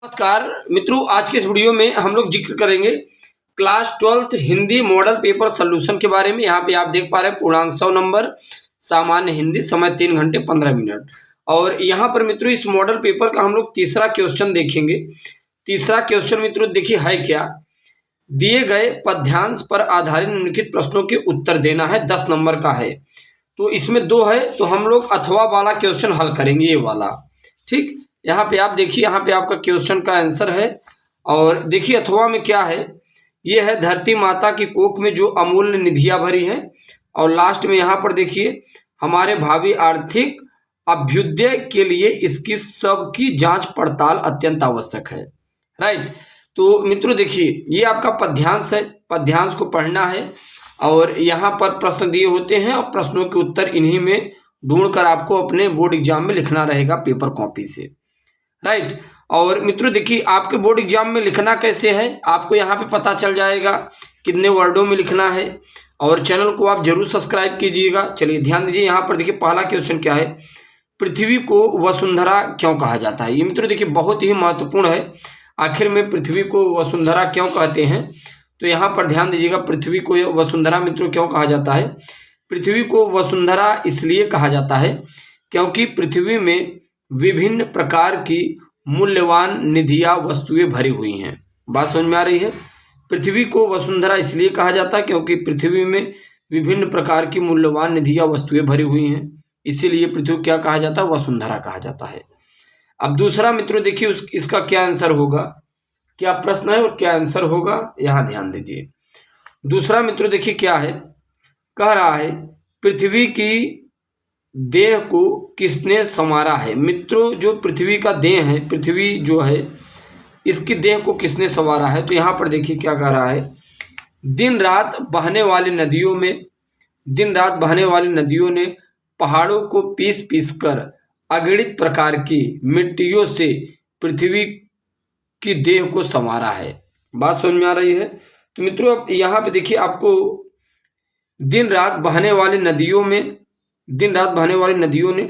नमस्कार मित्रों, आज के इस वीडियो में हम लोग जिक्र करेंगे class 12th Hindi model paper solution के बारे में। यहाँ पे आप देख पा रहे हैं पूर्णांक 100 नंबर, सामान्य हिंदी, समय 3 घंटे 15 मिनट। और यहाँ पर मित्रों इस मॉडल पेपर का हम लोग तीसरा क्वेश्चन देखेंगे। तीसरा क्वेश्चन मित्रों देखिए है क्या, दिए गए पद्यांश पर आधारित निम्नलिखित प्रश्नों के उत्तर देना है, 10 नंबर का है। तो इसमें 2 है, तो हम लोग अथवा वाला क्वेश्चन हल करेंगे, ये वाला। ठीक, यहाँ पे आप देखिए, यहाँ पे आपका क्वेश्चन का आंसर है। और देखिए अथवा में क्या है, ये है धरती माता की कोख में जो अमूल्य निधियां भरी हैं। और लास्ट में यहाँ पर देखिए हमारे भावी आर्थिक अभ्युदय के लिए इसकी सबकी जांच पड़ताल अत्यंत आवश्यक है। राइट, तो मित्रों देखिए ये आपका पद्यांश है, पद्यांश को पढ़ना है और यहाँ पर प्रश्न दिए होते हैं और प्रश्नों के उत्तर इन्हीं में ढूंढकर आपको अपने बोर्ड एग्जाम में लिखना रहेगा पेपर कॉपी से। राइट, और मित्रों देखिए आपके बोर्ड एग्जाम में लिखना कैसे है आपको यहाँ पे पता चल जाएगा, कितने वर्डों में लिखना है। और चैनल को आप जरूर सब्सक्राइब कीजिएगा। चलिए ध्यान दीजिए, यहाँ पर देखिए पहला क्वेश्चन क्या है, पृथ्वी को वसुंधरा क्यों कहा जाता है। ये मित्रों देखिए बहुत ही महत्वपूर्ण है, आखिर में पृथ्वी को वसुंधरा क्यों कहते हैं। तो यहाँ पर ध्यान दीजिएगा, पृथ्वी को वसुंधरा मित्रों क्यों कहा जाता है। पृथ्वी को वसुंधरा इसलिए कहा जाता है क्योंकि पृथ्वी में विभिन्न प्रकार की मूल्यवान निधियां वस्तुएं भरी हुई हैं। बात समझ में आ रही है। पृथ्वी को वसुंधरा इसलिए कहा जाता है क्योंकि पृथ्वी में विभिन्न प्रकार की मूल्यवान निधियां वस्तुएं भरी हुई हैं, इसीलिए पृथ्वी क्या कहा जाता है, वसुंधरा कहा जाता है। अब दूसरा मित्रों देखिए इसका क्या आंसर होगा, क्या प्रश्न है और क्या आंसर होगा, यहाँ ध्यान दीजिए। दूसरा मित्रों देखिए क्या है, कह रहा है पृथ्वी की देह को किसने संवारा है। मित्रों जो पृथ्वी का देह है, पृथ्वी जो है इसकी देह को किसने संवारा है। तो यहाँ पर देखिए क्या कह रहा है, दिन रात बहने वाली नदियों में, दिन रात बहने वाली नदियों ने पहाड़ों को पीस पीस कर अगणित प्रकार की मिट्टियों से पृथ्वी की देह को संवारा है। बात समझ में आ रही है। तो मित्रों अब यहाँ पे देखिए आपको दिन रात बहने वाली नदियों में, दिन रात बहने वाली नदियों ने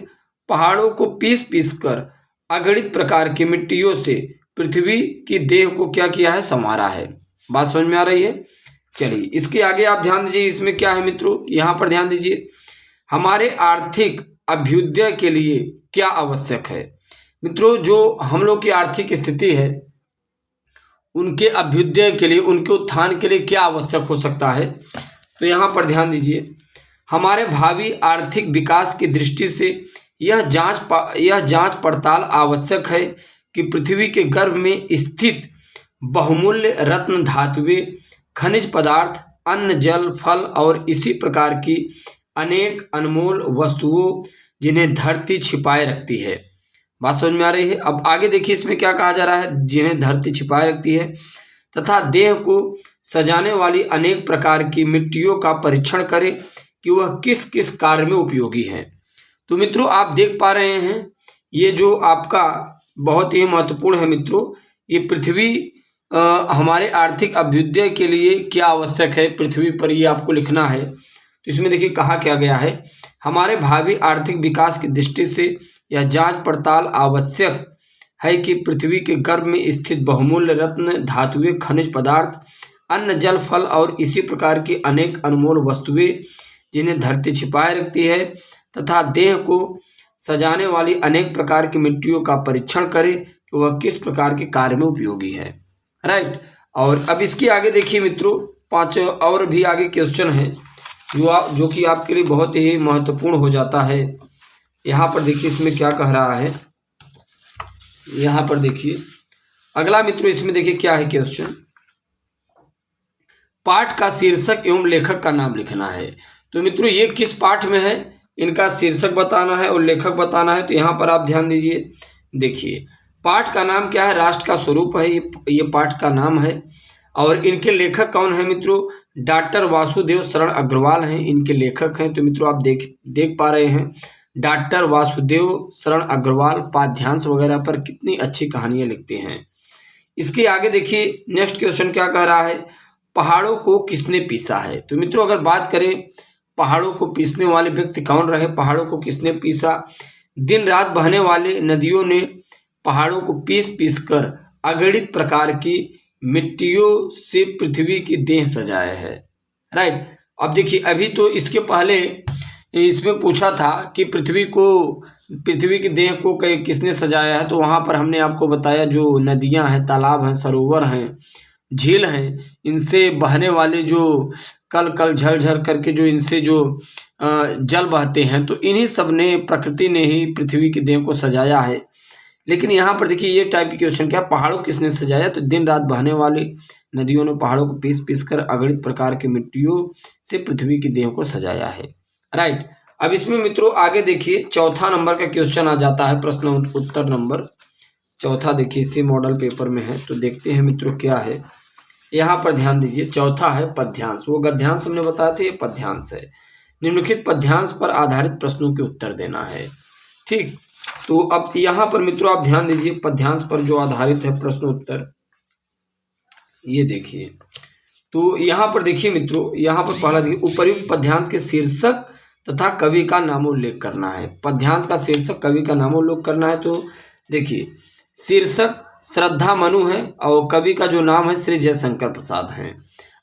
पहाड़ों को पीस पीस कर अगणित प्रकार की मिट्टियों से पृथ्वी की देह को क्या किया है, संवारा है। बात समझ में आ रही है। चलिए इसके आगे आप ध्यान दीजिए, इसमें क्या है मित्रों, यहाँ पर ध्यान दीजिए, हमारे आर्थिक अभ्युदय के लिए क्या आवश्यक है। मित्रों जो हम लोग की आर्थिक स्थिति है उनके अभ्युदय के लिए, उनके उत्थान के लिए क्या आवश्यक हो सकता है। तो यहाँ पर ध्यान दीजिए, हमारे भावी आर्थिक विकास की दृष्टि से यह जांच पड़ताल आवश्यक है कि पृथ्वी के गर्भ में स्थित बहुमूल्य रत्न धातुएं, खनिज पदार्थ, अन्न, जल, फल और इसी प्रकार की अनेक अनमोल वस्तुओं जिन्हें धरती छिपाए रखती है। बात समझ में आ रही है। अब आगे देखिए इसमें क्या कहा जा रहा है, जिन्हें धरती छिपाए रखती है तथा देह को सजाने वाली अनेक प्रकार की मिट्टियों का परीक्षण करें कि वह किस किस कार्य में उपयोगी है। तो मित्रों आप देख पा रहे हैं ये जो आपका बहुत ही महत्वपूर्ण है मित्रों, ये पृथ्वी हमारे आर्थिक अभ्युदय के लिए क्या आवश्यक है पृथ्वी पर, ये आपको लिखना है। तो इसमें देखिए कहा क्या गया है, हमारे भावी आर्थिक विकास की दृष्टि से यह जांच पड़ताल आवश्यक है कि पृथ्वी के गर्भ में स्थित बहुमूल्य रत्न धातुएं, खनिज पदार्थ, अन्न, जल, फल और इसी प्रकार की अनेक अनमोल वस्तुएं जिन्हें धरती छिपाए रखती है तथा देह को सजाने वाली अनेक प्रकार की मिट्टियों का परीक्षण करें कि वह किस प्रकार के कार्य में उपयोगी है। राइट, और अब इसके आगे देखिए मित्रों 5 और भी आगे क्वेश्चन है जो कि आपके लिए बहुत ही महत्वपूर्ण हो जाता है। यहाँ पर देखिए इसमें क्या कह रहा है, यहाँ पर देखिए अगला मित्रों इसमें देखिए क्या है क्वेश्चन, पाठ का शीर्षक एवं लेखक का नाम लिखना है। तो मित्रों ये किस पाठ में है, इनका शीर्षक बताना है और लेखक बताना है। तो यहाँ पर आप ध्यान दीजिए, देखिए पाठ का नाम क्या है, राष्ट्र का स्वरूप है, ये पाठ का नाम है। और इनके लेखक कौन है मित्रों, डॉक्टर वासुदेव शरण अग्रवाल हैं इनके लेखक हैं। तो मित्रों आप देख पा रहे हैं डॉक्टर वासुदेव शरण अग्रवाल पाठ्यांश वगैरह पर कितनी अच्छी कहानियाँ लिखते हैं। इसके आगे देखिए नेक्स्ट क्वेश्चन क्या कह रहा है, पहाड़ों को किसने पीसा है। तो मित्रों अगर बात करें पहाड़ों को पीसने वाले व्यक्ति कौन रहे, पहाड़ों को किसने पीसा, दिन रात बहने वाले नदियों ने पहाड़ों को पीस पीस कर अगणित प्रकार की मिट्टियों से पृथ्वी की देह सजाया है। राइट। अब देखिए, अभी तो इसके पहले इसमें पूछा था कि पृथ्वी की देह को किसने सजाया है, तो वहाँ पर हमने आपको बताया जो नदियाँ हैं, तालाब हैं, सरोवर हैं, झील हैं, इनसे बहने वाले जो कल कल झर झर करके जो इनसे जो जल बहते हैं, तो इन्हीं सब ने, प्रकृति ने ही पृथ्वी की देह को सजाया है। लेकिन यहाँ पर देखिए ये टाइप की क्वेश्चन क्या, पहाड़ों किसने सजाया, तो दिन रात बहने वाली नदियों ने पहाड़ों को पीस पीस कर अगणित प्रकार की मिट्टियों से पृथ्वी की देह को सजाया है। राइट। अब इसमें मित्रों आगे देखिए चौथा नंबर का क्वेश्चन आ जाता है, प्रश्न उत्तर नंबर चौथा। देखिए इसी मॉडल पेपर में है, तो देखते हैं मित्रों क्या है। यहाँ पर ध्यान दीजिए, चौथा है पद्यांश। वो गद्यांश हमने बताया था, ये पद्यांश है। निम्नलिखित पद्यांश पर आधारित प्रश्नों के उत्तर देना है। ठीक, तो अब यहाँ पर मित्रों आप ध्यान दीजिए, पद्यांश पर जो आधारित है प्रश्न उत्तर, ये देखिए। तो यहाँ पर देखिए मित्रों, यहाँ पर पहला देखिए, उपर्युक्त पद्यांश के शीर्षक तथा कवि का नामोल्लेख करना है। पद्यांश का शीर्षक, कवि का नामोल्लेख करना है। तो देखिए शीर्षक श्रद्धा मनु है और कवि का जो नाम है श्री जयशंकर प्रसाद हैं।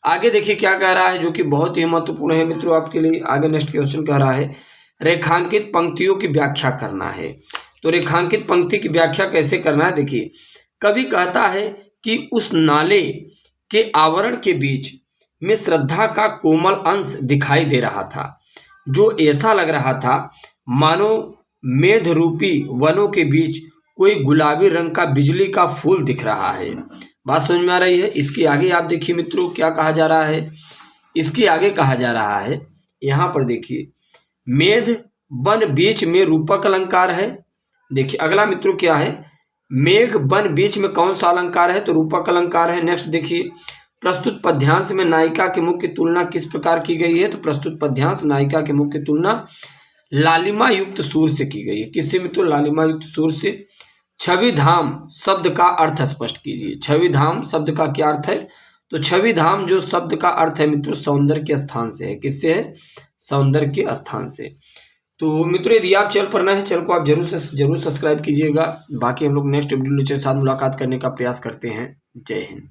आगे देखिए क्या कह रहा है, जो कि बहुत ही महत्वपूर्ण है मित्रों आपके लिए। आगे नेक्स्ट क्वेश्चन कह रहा है रेखांकित पंक्तियों की व्याख्या करना है। तो रेखांकित पंक्ति की व्याख्या कैसे करना है, देखिए कवि कहता है कि उस नाले के आवरण के बीच में श्रद्धा का कोमल अंश दिखाई दे रहा था, जो ऐसा लग रहा था मानो मेध रूपी वनों के बीच कोई गुलाबी रंग का बिजली का फूल दिख रहा है। बात समझ में आ रही है। इसके आगे आप देखिए मित्रों क्या कहा जा रहा है, इसके आगे कहा जा रहा है, यहाँ पर देखिए मेध बन बीच में रूपक अलंकार है। देखिए अगला मित्रों क्या है, मेघ बन बीच में कौन सा अलंकार है, तो रूपक अलंकार है। नेक्स्ट देखिए, प्रस्तुत पद्यांश में नायिका की मुख्य तुलना किस प्रकार की गई है, तो प्रस्तुत पद्यांश नायिका की मुख्य तुलना लालिमा युक्त सुर से की गई है। किससे मित्रों, लालिमा युक्त सुर से। छवि धाम शब्द का अर्थ स्पष्ट कीजिए। छवि धाम शब्द का क्या अर्थ है, तो छवि धाम जो शब्द का अर्थ है मित्रों सौंदर्य के स्थान से है। किससे है, सौंदर्य के स्थान से। तो मित्रों यदि आप चैनल पर नए हैं, चैनल को आप जरूर सब्सक्राइब कीजिएगा। बाकी हम लोग नेक्स्ट वीडियो लेक्चर के साथ मुलाकात करने का प्रयास करते हैं। जय हिंद।